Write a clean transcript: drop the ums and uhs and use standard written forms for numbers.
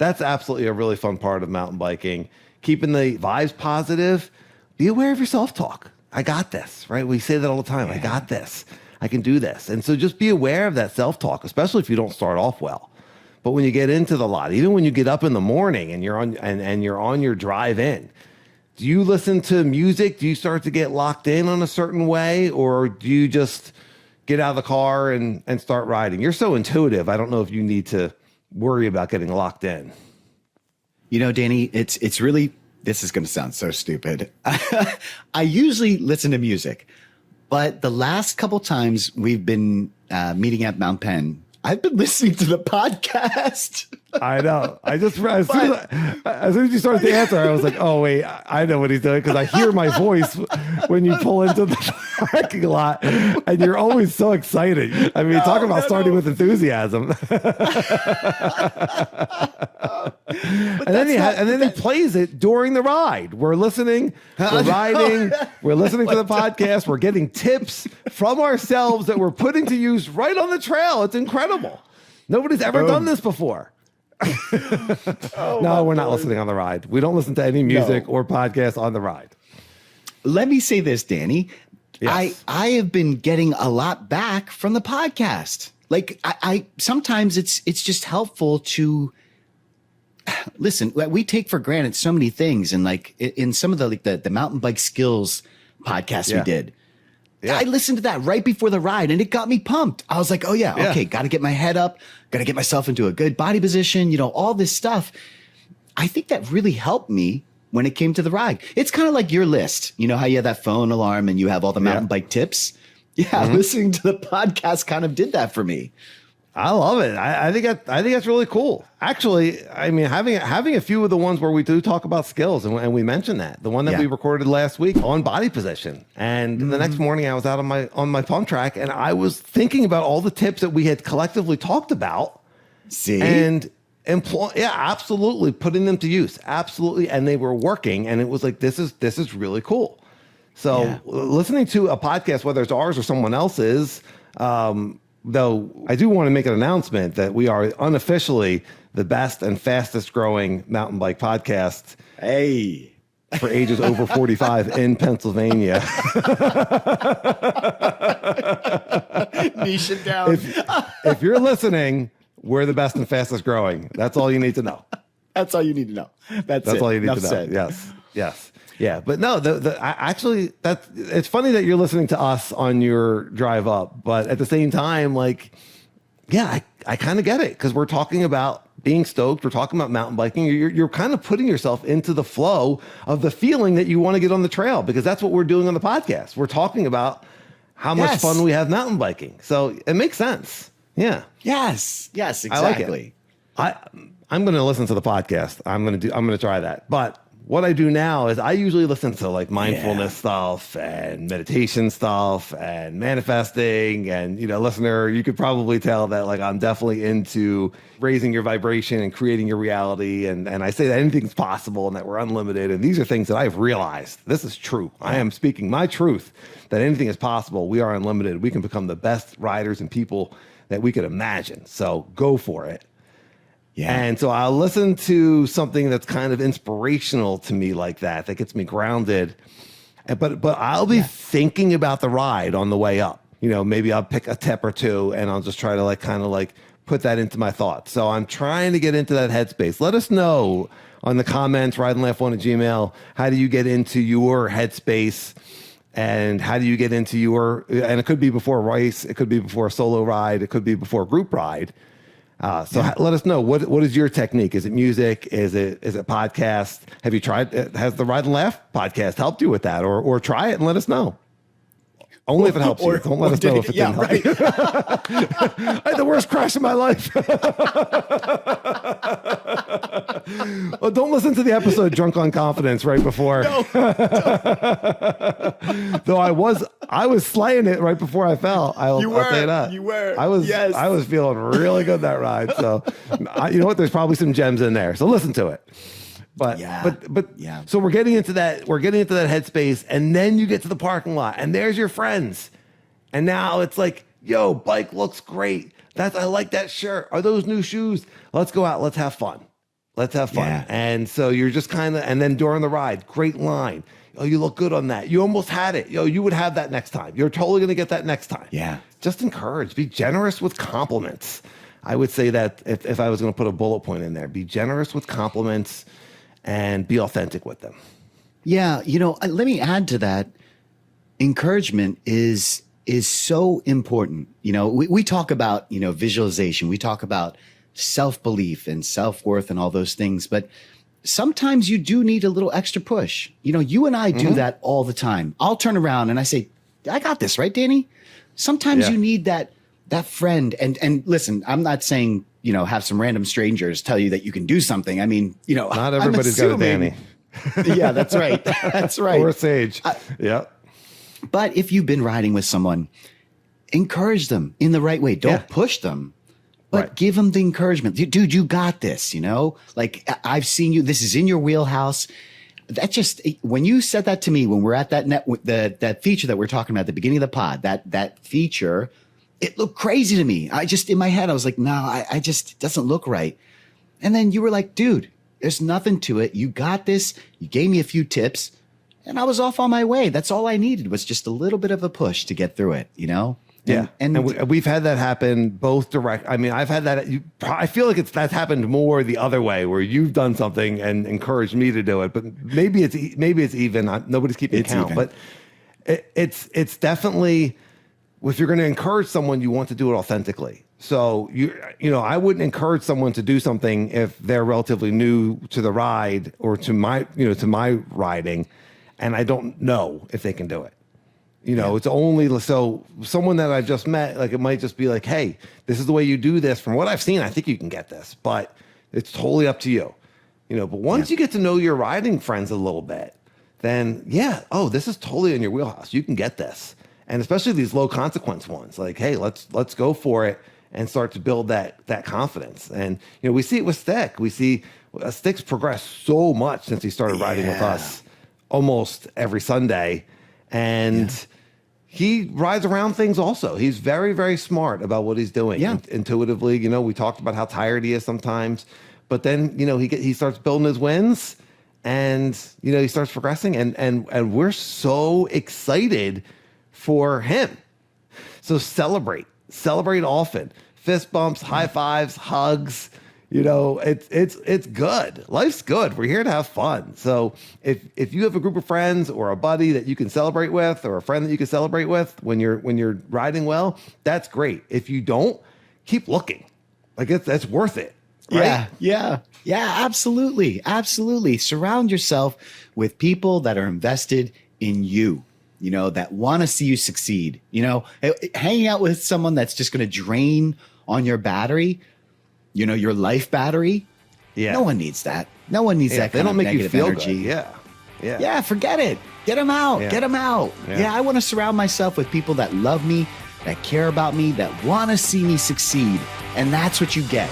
That's absolutely a really fun part of mountain biking. Keeping the vibes positive. Be aware of your self-talk. I got this, right? We say that all the time. I got this. I can do this. And so just be aware of that self-talk, especially if you don't start off well. But when you get into the lot, even when you get up in the morning and you're on your drive in, do you listen to music? Do you start to get locked in on a certain way, or do you just get out of the car and start riding? You're so intuitive. I don't know if you need to worry about getting locked in. You know, Danny, it's really, this is going to sound so stupid. I usually listen to music, but the last couple times we've been meeting at Mount Penn, I've been listening to the podcast. I know. As soon as you started to answer, I was like, oh, wait, I know what he's doing, because I hear my voice when you pull into the parking lot, and you're always so excited. I mean, talk about starting with enthusiasm. And then he plays it during the ride. We're listening, we're riding, we're listening to the podcast, we're getting tips from ourselves that we're putting to use right on the trail. It's incredible. Nobody's ever done this before. No, we're not listening on the ride. We don't listen to any music or podcast on the ride. Let me say this, Danny. Yes. I have been getting a lot back from the podcast. Like I sometimes it's just helpful to listen. We take for granted so many things, and like in some of the mountain bike skills podcasts we did. Yeah. I listened to that right before the ride, and it got me pumped. I was like, oh yeah, okay, got to get my head up, got to get myself into a good body position, you know, all this stuff. I think that really helped me when it came to the ride. It's kind of like your list. You know how you have that phone alarm and you have all the mountain bike tips? Yeah, listening to the podcast kind of did that for me. I love it. I think that's really cool. Actually, I mean, having a few of the ones where we do talk about skills, and we mentioned that, the one that we recorded last week on body position, and the next morning I was out on my pump track, and I was thinking about all the tips that we had collectively talked about. See, and absolutely putting them to use, absolutely, and they were working, and it was like this is really cool. So listening to a podcast, whether it's ours or someone else's. Though I do want to make an announcement that we are unofficially the best and fastest growing mountain bike podcast. Hey, for ages over 45 in Pennsylvania. Niche it down. If you're listening, we're the best and fastest growing. That's all you need to know. That's all you need to know. That's all you need to know. Said. Yes. Yeah, but no, actually, it's funny that you're listening to us on your drive up, but at the same time, like, yeah, I kind of get it, because we're talking about being stoked. We're talking about mountain biking. You're kind of putting yourself into the flow of the feeling that you want to get on the trail, because that's what we're doing on the podcast. We're talking about how much fun we have mountain biking. So it makes sense. Yeah. Yes, exactly. I like it. I'm going to listen to the podcast. I'm going to try that. But what I do now is I usually listen to like mindfulness stuff and meditation stuff and manifesting. And, you know, listener, you could probably tell that like I'm definitely into raising your vibration and creating your reality. And I say that anything's possible and that we're unlimited. And these are things that I've realized. This is true. I am speaking my truth, that anything is possible. We are unlimited. We can become the best riders and people that we could imagine. So go for it. Yeah. And so I'll listen to something that's kind of inspirational to me like that gets me grounded. But I'll be thinking about the ride on the way up. You know, maybe I'll pick a tip or two and I'll just try to kind of put that into my thoughts. So I'm trying to get into that headspace. Let us know on the comments, rideandlaugh1@gmail.com. How do you get into your headspace? And how do you get into and it could be before a race, it could be before a solo ride, it could be before a group ride. Let us know, what is your technique? Is it music? Is it podcast? Have you tried? Has the Ride and Laugh podcast helped you with that? Or try it and let us know. Only if it helps you. Don't let us know if it didn't help you. I had the worst crash of my life. Well, don't listen to the episode Drunk on Confidence right before. No. Though I was slaying it right before I fell. I'll say that. You were. I was feeling really good that ride. So you know what? There's probably some gems in there. So listen to it. But so we're getting into that headspace, and then you get to the parking lot and there's your friends. And now it's like, yo, bike looks great. I like that shirt. Are those new shoes? Let's go out. Let's have fun. Let's have fun. Yeah. And so you're just kind of, and then during the ride, great line. Oh, you look good on that. You almost had it. You would have that next time. You're totally going to get that next time. Yeah. Just encourage. Be generous with compliments. I would say that if I was going to put a bullet point in there, be generous with compliments and be authentic with them. Yeah. Let me add to that. Encouragement is so important. We talk about, visualization. We talk about self-belief and self-worth and all those things. But sometimes you do need a little extra push. You and I do that all the time. I'll turn around and I say, I got this, right, Danny? Sometimes you need that friend. And listen, I'm not saying, have some random strangers tell you that you can do something. I mean, not everybody's got a Danny. Yeah, that's right. That's right. Or a Sage. Yeah. But if you've been riding with someone, encourage them in the right way. Don't push them, but give them the encouragement. Dude, you got this, Like, I've seen you. This is in your wheelhouse. That just, when you said that to me, when we're at that feature that we're talking about at the beginning of the pod, that feature, it looked crazy to me. In my head, I was like, no, I just, it doesn't look right. And then you were like, dude, there's nothing to it. You got this. You gave me a few tips. And I was off on my way. That's all I needed was just a little bit of a push to get through it, And we've had that happen both direct. I mean, I've had that. I feel like that's happened more the other way, where you've done something and encouraged me to do it. But maybe it's even. Nobody's keeping count. Even. But it's definitely, if you're going to encourage someone, you want to do it authentically. So I wouldn't encourage someone to do something if they're relatively new to the ride or to my riding, and I don't know if they can do it. It's only so someone that I've just met, like, it might just be like, hey, this is the way you do this. From what I've seen, I think you can get this, but it's totally up to you. But once you get to know your riding friends a little bit, then this is totally in your wheelhouse. You can get this. And especially these low consequence ones, like, hey, let's go for it and start to build that confidence. And, we see it with Stick. We see Stick's progressed so much since he started riding with us almost every Sunday. And he rides around things also. He's very, very smart about what he's doing intuitively. We talked about how tired he is sometimes, but then, he starts building his wins and, he starts progressing and we're so excited for him. So celebrate often, fist bumps, high fives, hugs. It's good. Life's good. We're here to have fun. So if you have a group of friends or a buddy that you can celebrate with, or a friend that you can celebrate with when you're riding well, that's great. If you don't, keep looking. Like, that's worth it. Right? Yeah, absolutely. Absolutely. Surround yourself with people that are invested in you, that want to see you succeed. Hanging out with someone that's just going to drain on your battery, your life battery. Yeah. No one needs that. No one needs that kind of negative energy. Good. Yeah. Yeah, forget it. Get them out. Yeah. Get them out. Yeah, I want to surround myself with people that love me, that care about me, that want to see me succeed. And that's what you get.